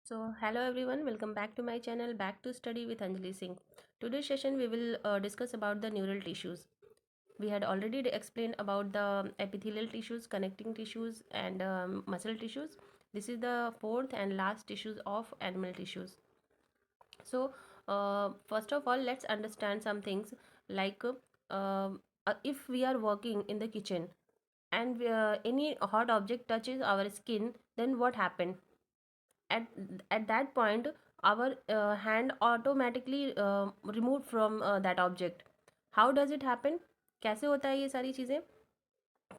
So, hello everyone, welcome back to my channel, Back to Study with Anjali Singh. Today's session we will discuss about the neural tissues. We had already explained about the epithelial tissues, connecting tissues and muscle tissues. This is the fourth and last tissues of animal tissues. So, first of all, let's understand some things like if we are working in the kitchen and any hot object touches our skin, then what happened? at at that point our hand automatically removed from that object. How does it happen? कैसे होता है ये सारी चीज़ें?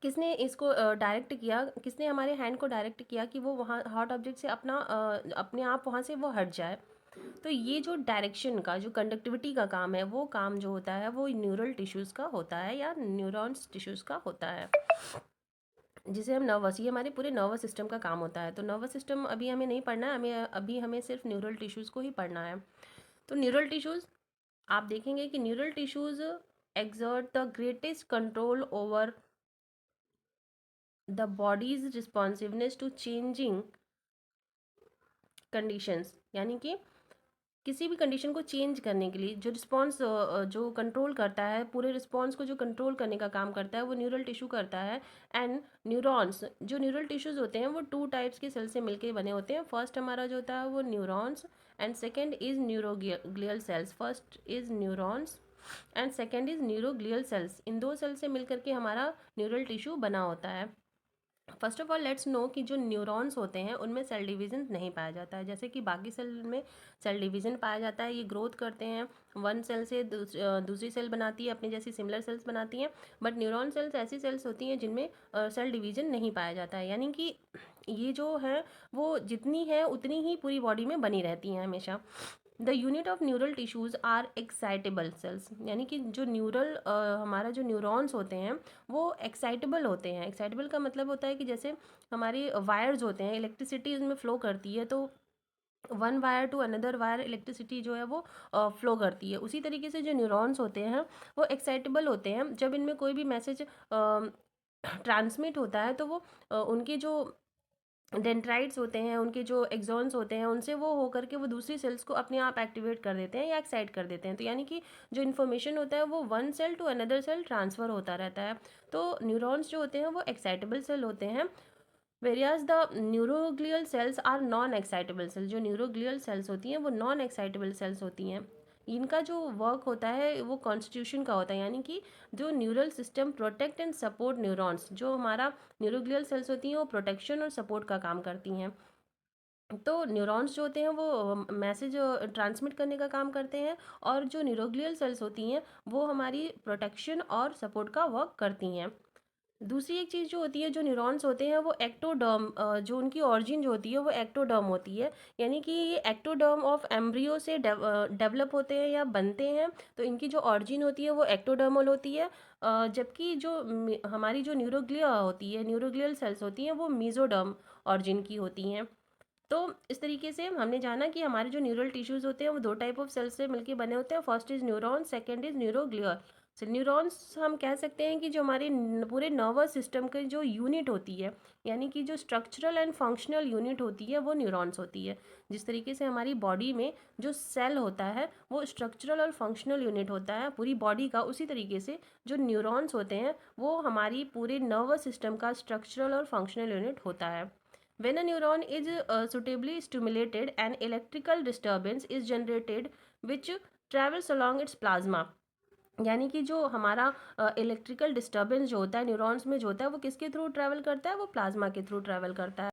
किसने इसको direct किया, किसने हमारे हैंड को डायरेक्ट किया कि वो वहाँ हॉट ऑब्जेक्ट से अपने आप वहाँ से वो हट जाए? तो ये जो डायरेक्शन का जो कंडक्टिविटी का काम है, वो काम जो होता है वो न्यूरल टिश्यूज़ का होता है या न्यूरॉन्स टिश्यूज़ का होता है, जिसे हम नर्वस, ये हमारे पूरे नर्वस सिस्टम का काम होता है। तो नर्वस सिस्टम अभी हमें नहीं पढ़ना है, हमें सिर्फ न्यूरल टिश्यूज़ को ही पढ़ना है। तो न्यूरल टिश्यूज़ आप देखेंगे कि neural tissues exert the greatest control over the body's responsiveness to changing conditions, यानी कि किसी भी कंडीशन को चेंज करने के लिए जो रिस्पॉन्स जो कंट्रोल करता है, पूरे रिस्पॉन्स को जो कंट्रोल करने का काम करता है वो न्यूरल टिश्यू करता है। एंड न्यूरॉन्स, जो न्यूरल टिश्यूज होते हैं वो टू टाइप्स के सेल से मिलकर बने होते हैं। फर्स्ट हमारा जो होता है वो neurons and second is neuroglial cells. First is neurons and second is neuroglial cells. इन दो सेल से मिलकर के हमारा न्यूरल टिश्यू बना होता है। First of all let's no कि जो न्यूरॉन्स होते हैं उनमें सेल डिवीजन नहीं पाया जाता है, जैसे कि बाकी सेल में सेल डिवीजन पाया जाता है। ये ग्रोथ करते हैं, वन सेल से दूसरी सेल बनाती है, अपनी जैसी सिमिलर सेल्स बनाती हैं। बट न्यूरॉन सेल्स ऐसी सेल्स होती हैं जिनमें सेल डिवीजन नहीं पाया जाता है, यानी कि ये जो है वो जितनी है उतनी ही पूरी बॉडी में बनी रहती हैं हमेशा। The unit of neural tissues are excitable cells, यानी कि जो हमारा जो न्यूरॉन्स होते हैं वो एक्साइटेबल होते हैं। एक्साइटेबल का मतलब होता है कि जैसे हमारे वायर्स होते हैं, इलेक्ट्रिसिटी उसमें फ़्लो करती है, तो one wire to another wire electricity जो है वो फ्लो करती है। उसी तरीके से जो न्यूरॉन्स होते हैं वो एक्साइटेबल होते हैं। जब इनमें कोई भी मैसेज ट्रांसमिट होता है तो वो उनके जो डेंड्राइट्स होते हैं, उनके जो एक्सॉन्स होते हैं, उनसे वो होकर के वो दूसरी सेल्स को अपने आप एक्टिवेट कर देते हैं या एक्साइट कर देते हैं। तो यानी कि जो इन्फॉर्मेशन होता है वो one cell to another cell transfer होता रहता है। तो न्यूरॉन्स जो होते हैं वो एक्साइटेबल सेल होते हैं, whereas the neuroglial cells are non excitable cell. जो न्यूरोग्लियल सेल्स होती हैं वो नॉन एक्साइटेबल सेल्स होती हैं। इनका जो वर्क होता है वो कॉन्स्टिट्यूशन का होता है, यानी कि जो neural system protect and support neurons, जो हमारा न्यूरोग्लियल सेल्स होती हैं वो प्रोटेक्शन और सपोर्ट का काम करती हैं। तो न्यूरॉन्स जो होते हैं वो मैसेज ट्रांसमिट करने का काम करते हैं, और जो न्यूरोग्लियल सेल्स होती हैं वो हमारी प्रोटेक्शन और सपोर्ट का वर्क करती हैं। दूसरी एक चीज़ जो होती है, जो न्यूरॉन्स होते हैं वो एक्टोडर्म, जो उनकी ऑरिजिन जो होती है वो एक्टोडर्म होती है, यानी कि ये एक्टोडर्म ऑफ एम्ब्रियो से डेवलप होते हैं या बनते हैं। तो इनकी जो ऑरिजिन होती है वो एक्टोडर्मल होती है, जबकि जो हमारी जो न्यूरोग्लिया होती है, न्यूरोग्लियल सेल्स होती हैं वो मीजोडर्म ऑरिजिन की होती हैं। तो इस तरीके से हमने जाना कि हमारे जो न्यूरल टिश्यूज़ होते हैं वो दो टाइप ऑफ सेल्स से मिलकर बने होते हैं। First is neuron, second is neuroglial. so, neurons हम कह सकते हैं कि जो हमारे पूरे नर्वस सिस्टम की जो यूनिट होती है, यानी कि जो स्ट्रक्चरल एंड फंक्शनल यूनिट होती है वो न्यूरॉन्स होती है। जिस तरीके से हमारी बॉडी में जो सेल होता है वो स्ट्रक्चरल और फंक्शनल यूनिट होता है पूरी बॉडी का, उसी तरीके से जो न्यूरॉन्स होते हैं वो हमारी पूरे नर्वस सिस्टम का स्ट्रक्चरल और फंक्शनल यूनिट होता है। When a neuron is suitably stimulated, an electrical disturbance is generated which travels along its plasma। यानी कि जो हमारा इलेक्ट्रिकल डिस्टर्बेंस जो होता है न्यूरॉन्स में जो होता है वो किसके थ्रू ट्रैवल करता है? वो प्लाज्मा के थ्रू ट्रैवल करता है।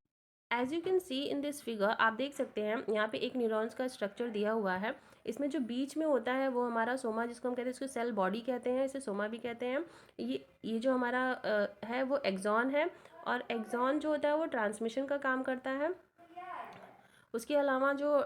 As you can see in this figure, आप देख सकते हैं यहाँ पे एक न्यूरॉन्स का स्ट्रक्चर दिया हुआ है। इसमें जो बीच में होता है वो हमारा सोमा, जिसको हम कहते हैं, इसको सेल बॉडी कहते हैं, इसे सोमा भी कहते हैं। ये जो हमारा है वो एक्सॉन है, और एक्सॉन जो होता है वो ट्रांसमिशन का काम करता है। उसके अलावा जो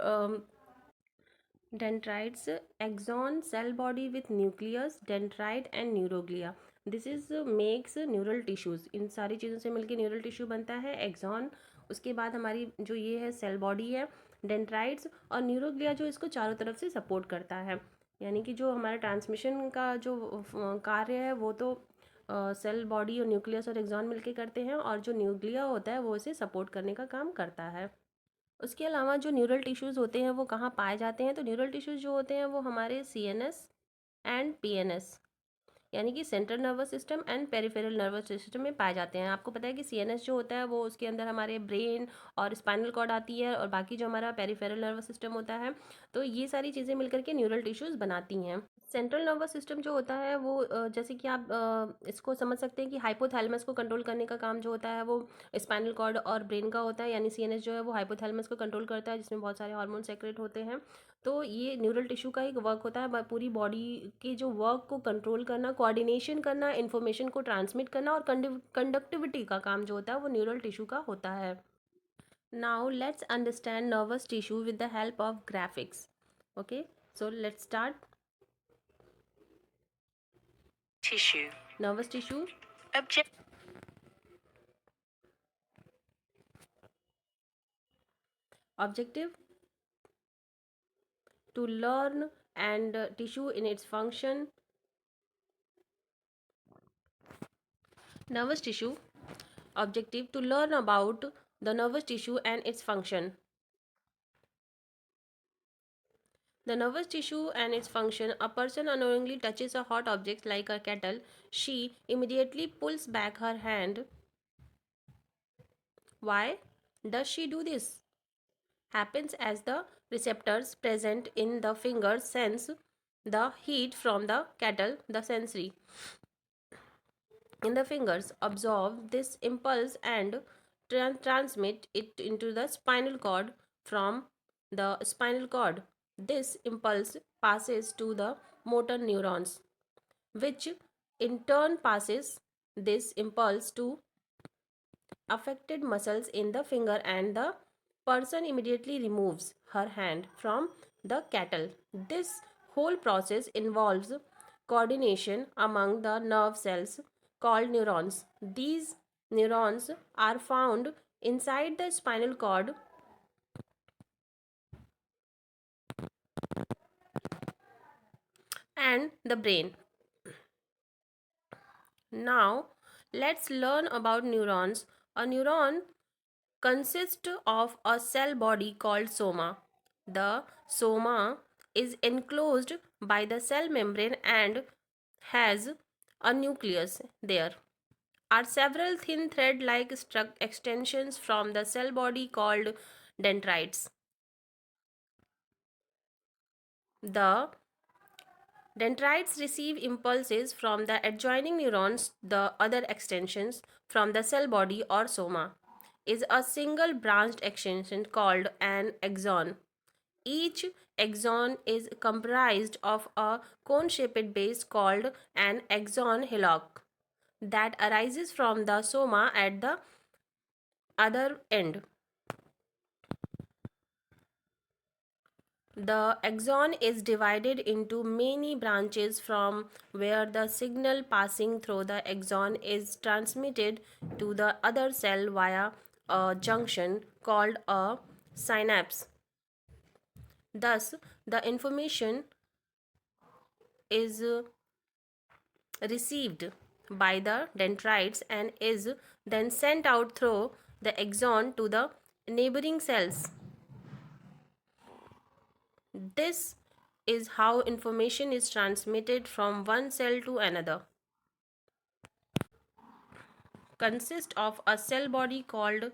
dendrites, axon, cell body with nucleus, dendrite and neuroglia, this is makes neural tissues. इन सारी चीज़ों से मिलकर न्यूरल टिश्यू बनता है, एक्सॉन, उसके बाद हमारी जो ये है सेल बॉडी है, डेंड्राइट्स, और न्यूरोग्लिया जो इसको चारों तरफ से सपोर्ट करता है। यानी कि जो हमारा ट्रांसमिशन का जो कार्य है वो तो सेल बॉडी और न्यूक्लियस और एक्सॉन मिलके करते हैं, और जो न्यूक्लिया होता है वो इसे सपोर्ट करने का काम करता है। उसके अलावा जो न्यूरल टिश्यूज़ होते हैं वो कहाँ पाए जाते हैं, तो न्यूरल टिश्यूज़ जो होते हैं वो हमारे सीएनएस एंड पीएनएस, यानी कि central nervous system and peripheral nervous system में पाए जाते हैं। आपको पता है कि सीएनएस जो होता है वो उसके अंदर हमारे ब्रेन और स्पाइनल कॉर्ड आती है, और बाकी जो हमारा पेरिफेरल नर्वस सिस्टम होता है, तो ये सारी चीज़ें मिलकर के न्यूरल टिश्यूज़ बनाती हैं। सेंट्रल नर्वस सिस्टम जो होता है वो जैसे कि आप इसको समझ सकते हैं कि हाइपोथैलेमस को कंट्रोल करने का काम जो होता है वो स्पाइनल कॉर्ड और ब्रेन का होता है, यानी सीएनएस जो है वो हाइपोथैलेमस को कंट्रोल करता है, जिसमें बहुत सारे हार्मोन सेक्रेट होते हैं। तो ये न्यूरल टिश्यू का एक वर्क होता है, पूरी बॉडी के जो वर्क को कंट्रोल करना, कोऑर्डिनेशन करना, इन्फॉर्मेशन को ट्रांसमिट करना, और कंडक्टिविटी का काम जो होता है वो न्यूरल टिश्यू का होता है। Now let's understand nervous tissue with the help of graphics. Okay, so let's start. Tissue. Nervous tissue Object. objective to learn, and tissue in its function. Nervous tissue objective to learn about the nervous tissue and its function. The nervous tissue and its function. A person unknowingly touches a hot object like a kettle. She immediately pulls back her hand. Why does she do this? Happens as the receptors present in the fingers sense the heat from the kettle. The sensory in the fingers absorb this impulse and transmit it into the spinal cord. From the spinal cord, this impulse passes to the motor neurons, which in turn passes this impulse to affected muscles in the finger, and the person immediately removes her hand from the kettle. This whole process involves coordination among the nerve cells called neurons. These neurons are found inside the spinal cord and the brain. Now, let's learn about neurons. A neuron consists of a cell body called soma. The soma is enclosed by the cell membrane and has a nucleus. There are several thin thread like extensions from the cell body called dendrites. The dendrites receive impulses from the adjoining neurons. The other extensions from the cell body or soma is a single branched extension called an axon. Each axon is comprised of a cone-shaped base called an axon hillock that arises from the soma at the other end. The axon is divided into many branches from where the signal passing through the axon is transmitted to the other cell via a junction called a synapse. Thus, the information is received by the dendrites and is then sent out through the axon to the neighboring cells. This is how information is transmitted from one cell to another. Consists of a cell body called